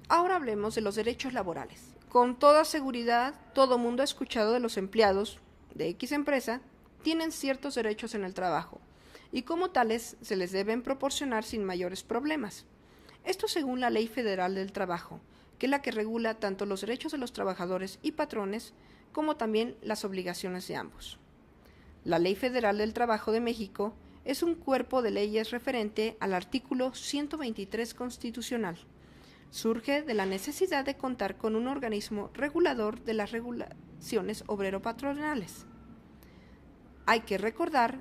Ahora hablemos de los derechos laborales. Con toda seguridad, todo mundo ha escuchado de los empleados de X empresa tienen ciertos derechos en el trabajo y como tales se les deben proporcionar sin mayores problemas. Esto según la Ley Federal del Trabajo, que es la que regula tanto los derechos de los trabajadores y patrones como también las obligaciones de ambos. La Ley Federal del Trabajo de México es un cuerpo de leyes referente al artículo 123 constitucional. Surge de la necesidad de contar con un organismo regulador de las regulaciones obrero-patronales. Hay que recordar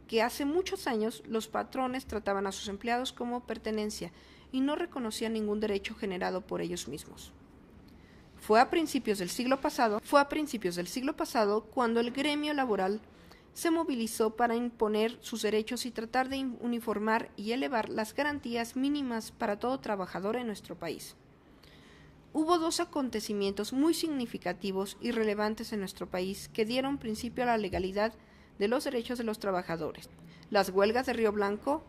que hace muchos años los patrones trataban a sus empleados como pertenencia y no reconocían ningún derecho generado por ellos mismos. Fue a principios del siglo pasado cuando el gremio laboral se movilizó para imponer sus derechos y tratar de uniformar y elevar las garantías mínimas para todo trabajador en nuestro país. Hubo dos acontecimientos muy significativos y relevantes en nuestro país que dieron principio a la legalidad de los derechos de los trabajadores: las huelgas de Río Blanco,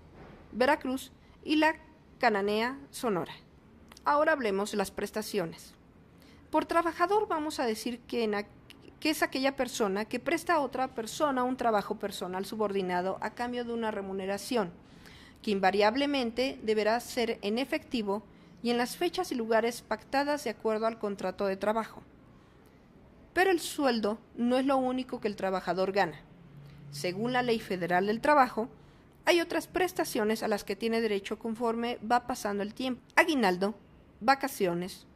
Veracruz y la Cananea, Sonora. Ahora hablemos de las prestaciones. Por trabajador vamos a decir que es aquella persona que presta a otra persona un trabajo personal subordinado a cambio de una remuneración, que invariablemente deberá ser en efectivo y en las fechas y lugares pactadas de acuerdo al contrato de trabajo. Pero el sueldo no es lo único que el trabajador gana. Según la Ley Federal del Trabajo, hay otras prestaciones a las que tiene derecho conforme va pasando el tiempo: aguinaldo, vacaciones,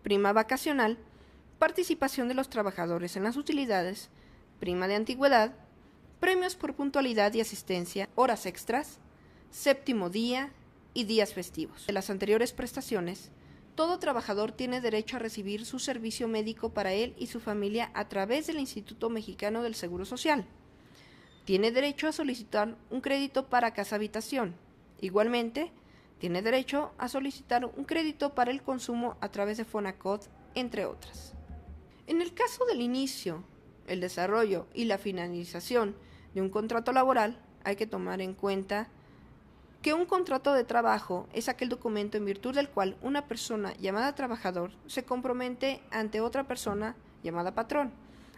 prima vacacional, participación de los trabajadores en las utilidades, prima de antigüedad, premios por puntualidad y asistencia, horas extras, séptimo día y días festivos. De las anteriores prestaciones, todo trabajador tiene derecho a recibir su servicio médico para él y su familia a través del Instituto Mexicano del Seguro Social. Tiene derecho a solicitar un crédito para casa-habitación. Igualmente, tiene derecho a solicitar un crédito para el consumo a través de Fonacot, entre otras. En el caso del inicio, el desarrollo y la finalización de un contrato laboral, hay que tomar en cuenta que un contrato de trabajo es aquel documento en virtud del cual una persona llamada trabajador se compromete ante otra persona llamada patrón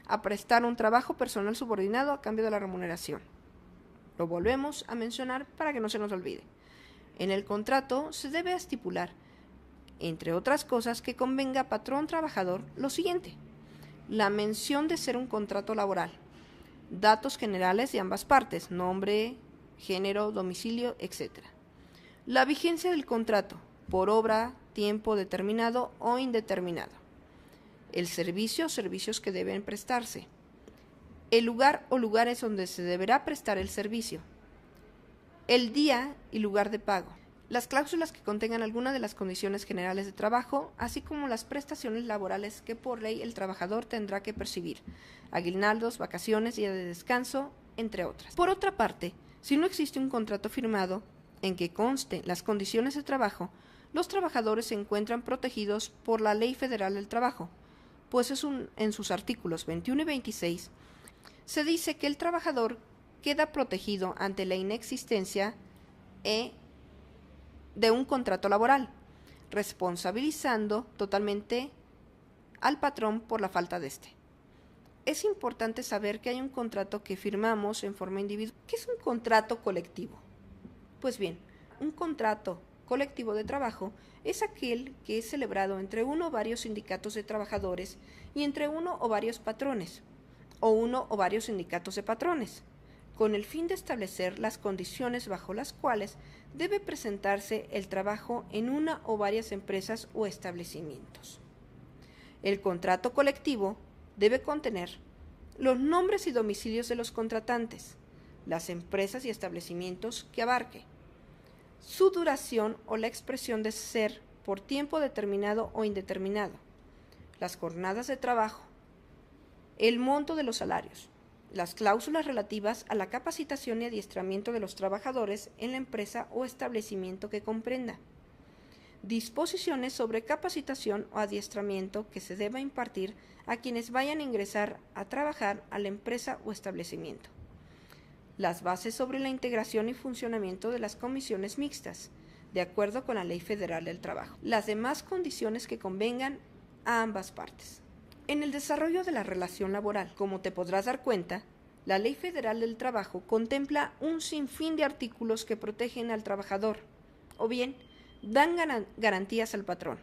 a prestar un trabajo personal subordinado a cambio de la remuneración. Lo volvemos a mencionar para que no se nos olvide. En el contrato se debe estipular, entre otras cosas, que convenga patrón-trabajador lo siguiente: la mención de ser un contrato laboral, datos generales de ambas partes, nombre, género, domicilio, etc. La vigencia del contrato, por obra, tiempo determinado o indeterminado. El servicio o servicios que deben prestarse. El lugar o lugares donde se deberá prestar el servicio. El día y lugar de pago. Las cláusulas que contengan alguna de las condiciones generales de trabajo, así como las prestaciones laborales que por ley el trabajador tendrá que percibir: aguinaldos, vacaciones, día de descanso, entre otras. Por otra parte, si no existe un contrato firmado en que conste las condiciones de trabajo, los trabajadores se encuentran protegidos por la Ley Federal del Trabajo, pues en sus artículos 21 y 26 se dice que el trabajador queda protegido ante la inexistencia de un contrato laboral, responsabilizando totalmente al patrón por la falta de este. Es importante saber que hay un contrato que firmamos en forma individual. ¿Qué es un contrato colectivo? Pues bien, un contrato colectivo de trabajo es aquel que es celebrado entre uno o varios sindicatos de trabajadores y entre uno o varios patrones, o uno o varios sindicatos de patrones, con el fin de establecer las condiciones bajo las cuales debe presentarse el trabajo en una o varias empresas o establecimientos. El contrato colectivo debe contener los nombres y domicilios de los contratantes, las empresas y establecimientos que abarque, su duración o la expresión de ser por tiempo determinado o indeterminado, las jornadas de trabajo, el monto de los salarios, las cláusulas relativas a la capacitación y adiestramiento de los trabajadores en la empresa o establecimiento que comprenda, disposiciones sobre capacitación o adiestramiento que se deba impartir a quienes vayan a ingresar a trabajar a la empresa o establecimiento, las bases sobre la integración y funcionamiento de las comisiones mixtas, de acuerdo con la Ley Federal del Trabajo, las demás condiciones que convengan a ambas partes. En el desarrollo de la relación laboral, como te podrás dar cuenta, la Ley Federal del Trabajo contempla un sinfín de artículos que protegen al trabajador, o bien dan garantías al patrón,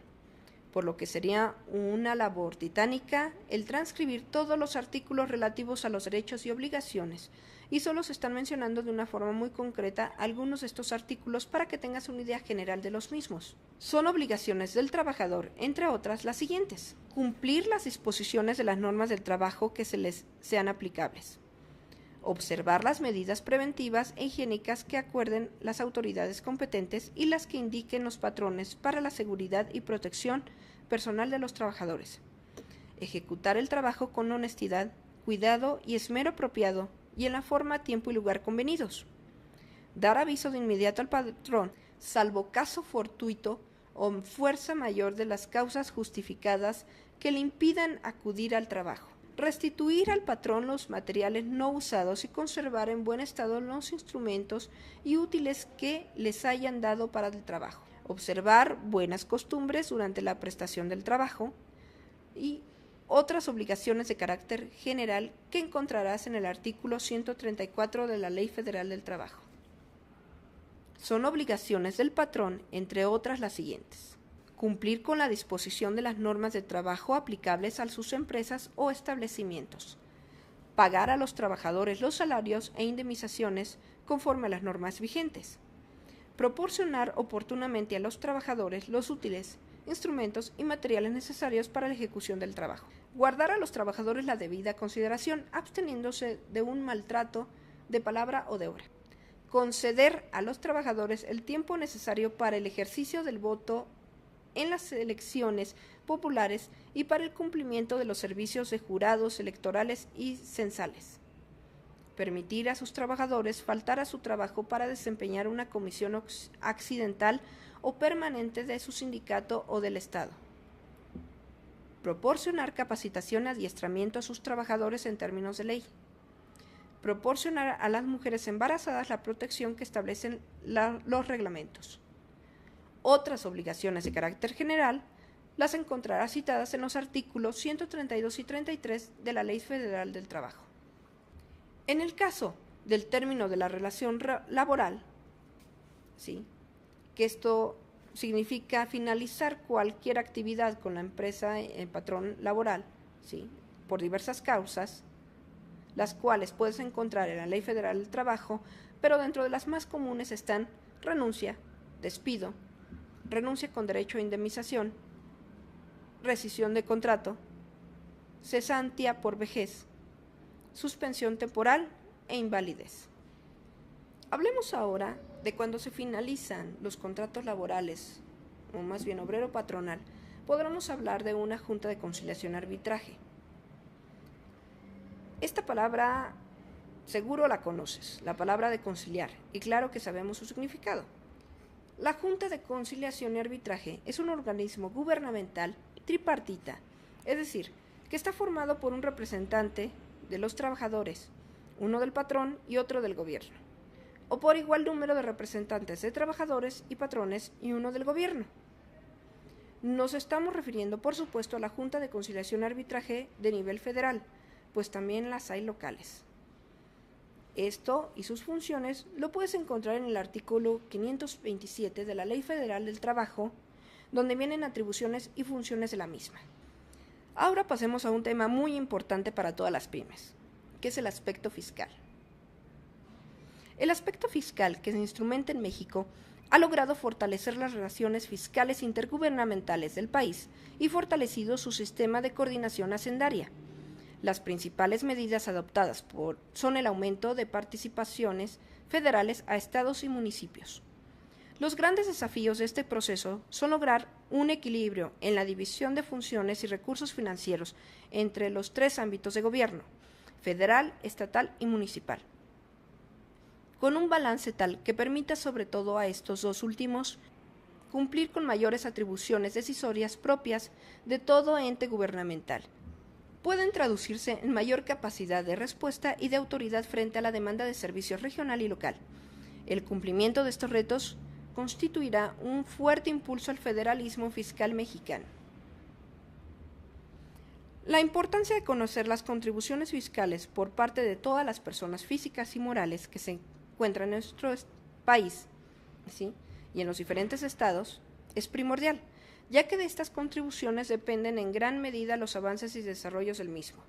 por lo que sería una labor titánica el transcribir todos los artículos relativos a los derechos y obligaciones, y solo se están mencionando de una forma muy concreta algunos de estos artículos para que tengas una idea general de los mismos. Son obligaciones del trabajador, entre otras, las siguientes: cumplir las disposiciones de las normas del trabajo que se les sean aplicables, observar las medidas preventivas e higiénicas que acuerden las autoridades competentes y las que indiquen los patrones para la seguridad y protección personal de los trabajadores, ejecutar el trabajo con honestidad, cuidado y esmero apropiado y en la forma, tiempo y lugar convenidos, dar aviso de inmediato al patrón, salvo caso fortuito o fuerza mayor de las causas justificadas que le impidan acudir al trabajo, restituir al patrón los materiales no usados y conservar en buen estado los instrumentos y útiles que les hayan dado para el trabajo, observar buenas costumbres durante la prestación del trabajo y otras obligaciones de carácter general que encontrarás en el artículo 134 de la Ley Federal del Trabajo. Son obligaciones del patrón, entre otras, las siguientes: cumplir con la disposición de las normas de trabajo aplicables a sus empresas o establecimientos, pagar a los trabajadores los salarios e indemnizaciones conforme a las normas vigentes, proporcionar oportunamente a los trabajadores los útiles, instrumentos y materiales necesarios para la ejecución del trabajo, guardar a los trabajadores la debida consideración, absteniéndose de un maltrato de palabra o de obra, conceder a los trabajadores el tiempo necesario para el ejercicio del voto en las elecciones populares y para el cumplimiento de los servicios de jurados electorales y censales, permitir a sus trabajadores faltar a su trabajo para desempeñar una comisión accidental o permanente de su sindicato o del Estado, proporcionar capacitación y adiestramiento a sus trabajadores en términos de ley, proporcionar a las mujeres embarazadas la protección que establecen los reglamentos. Otras obligaciones de carácter general las encontrarás citadas en los artículos 132 y 33 de la Ley Federal del Trabajo. En el caso del término de la relación laboral, ¿sí?, que esto significa finalizar cualquier actividad con la empresa, el patrón laboral, ¿sí?, por diversas causas, las cuales puedes encontrar en la Ley Federal del Trabajo, pero dentro de las más comunes están renuncia, despido, renuncia con derecho a indemnización, rescisión de contrato, cesantía por vejez, suspensión temporal e invalidez. Hablemos ahora de cuando se finalizan los contratos laborales, o más bien obrero-patronal, podremos hablar de una junta de conciliación arbitraje. Esta palabra seguro la conoces, la palabra de conciliar, y claro que sabemos su significado. La Junta de Conciliación y Arbitraje es un organismo gubernamental tripartita, es decir, que está formado por un representante de los trabajadores, uno del patrón y otro del gobierno, o por igual número de representantes de trabajadores y patrones y uno del gobierno. Nos estamos refiriendo, por supuesto, a la Junta de Conciliación y Arbitraje de nivel federal, pues también las hay locales. Esto y sus funciones lo puedes encontrar en el artículo 527 de la Ley Federal del Trabajo, donde vienen atribuciones y funciones de la misma. Ahora pasemos a un tema muy importante para todas las pymes, que es el aspecto fiscal. El aspecto fiscal que se instrumenta en México ha logrado fortalecer las relaciones fiscales intergubernamentales del país y fortalecido su sistema de coordinación hacendaria. Las principales medidas adoptadas son el aumento de participaciones federales a estados y municipios. Los grandes desafíos de este proceso son lograr un equilibrio en la división de funciones y recursos financieros entre los tres ámbitos de gobierno, federal, estatal y municipal, con un balance tal que permita sobre todo a estos dos últimos cumplir con mayores atribuciones decisorias propias de todo ente gubernamental. Pueden traducirse en mayor capacidad de respuesta y de autoridad frente a la demanda de servicios regional y local. El cumplimiento de estos retos constituirá un fuerte impulso al federalismo fiscal mexicano. La importancia de conocer las contribuciones fiscales por parte de todas las personas físicas y morales que se encuentran en nuestro país, ¿sí?, y en los diferentes estados es primordial, ya que de estas contribuciones dependen en gran medida los avances y desarrollos del mismo.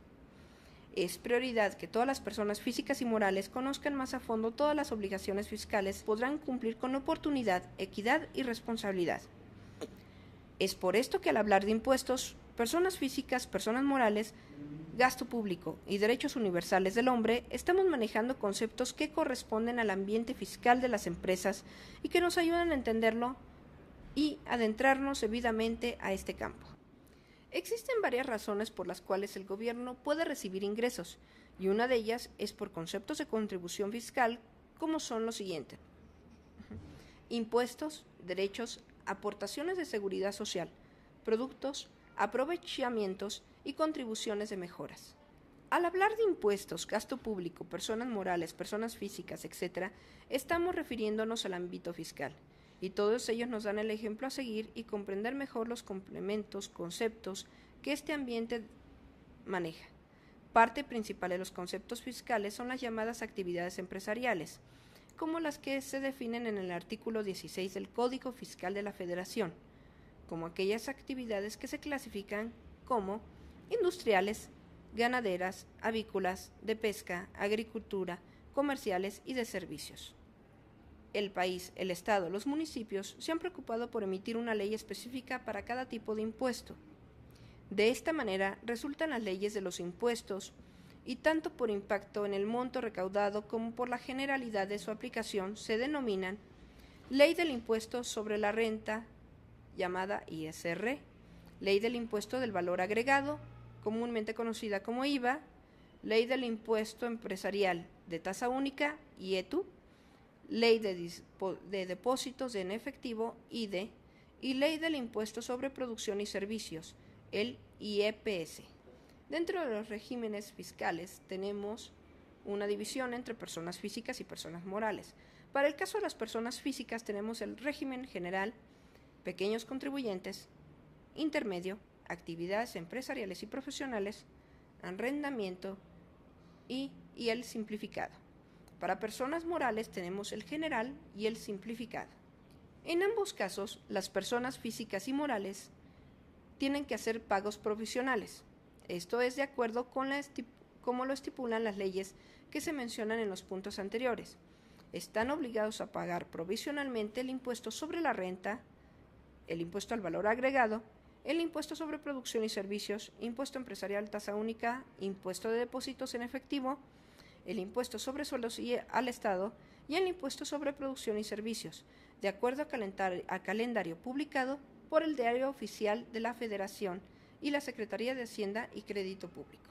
Es prioridad que todas las personas físicas y morales conozcan más a fondo todas las obligaciones fiscales, podrán cumplir con oportunidad, equidad y responsabilidad. Es por esto que al hablar de impuestos, personas físicas, personas morales, gasto público y derechos universales del hombre, estamos manejando conceptos que corresponden al ambiente fiscal de las empresas y que nos ayudan a entenderlo y adentrarnos debidamente a este campo. Existen varias razones por las cuales el gobierno puede recibir ingresos, y una de ellas es por conceptos de contribución fiscal, como son los siguientes: impuestos, derechos, aportaciones de seguridad social, productos, aprovechamientos y contribuciones de mejoras. Al hablar de impuestos, gasto público, personas morales, personas físicas, etc., estamos refiriéndonos al ámbito fiscal, y todos ellos nos dan el ejemplo a seguir y comprender mejor los complementos, conceptos que este ambiente maneja. Parte principal de los conceptos fiscales son las llamadas actividades empresariales, como las que se definen en el artículo 16 del Código Fiscal de la Federación, como aquellas actividades que se clasifican como industriales, ganaderas, avícolas, de pesca, agricultura, comerciales y de servicios. El país, el Estado, los municipios se han preocupado por emitir una ley específica para cada tipo de impuesto. De esta manera resultan las leyes de los impuestos, y tanto por impacto en el monto recaudado como por la generalidad de su aplicación se denominan Ley del Impuesto sobre la Renta, llamada ISR, Ley del Impuesto del Valor Agregado, comúnmente conocida como IVA, Ley del Impuesto Empresarial de Tasa Única, IETU, Ley de Depósitos en Efectivo, IDE, y Ley del Impuesto sobre Producción y Servicios, el IEPS. Dentro de los regímenes fiscales tenemos una división entre personas físicas y personas morales. Para el caso de las personas físicas tenemos el régimen general, pequeños contribuyentes, intermedio, actividades empresariales y profesionales, arrendamiento y el simplificado. Para personas morales tenemos el general y el simplificado. En ambos casos, las personas físicas y morales tienen que hacer pagos provisionales. Esto es de acuerdo con como lo estipulan las leyes que se mencionan en los puntos anteriores. Están obligados a pagar provisionalmente el impuesto sobre la renta, el impuesto al valor agregado, el impuesto sobre producción y servicios, impuesto empresarial tasa única, impuesto de depósitos en efectivo, el impuesto sobre sueldos al Estado y el impuesto sobre producción y servicios, de acuerdo a calendario publicado por el Diario Oficial de la Federación y la Secretaría de Hacienda y Crédito Público.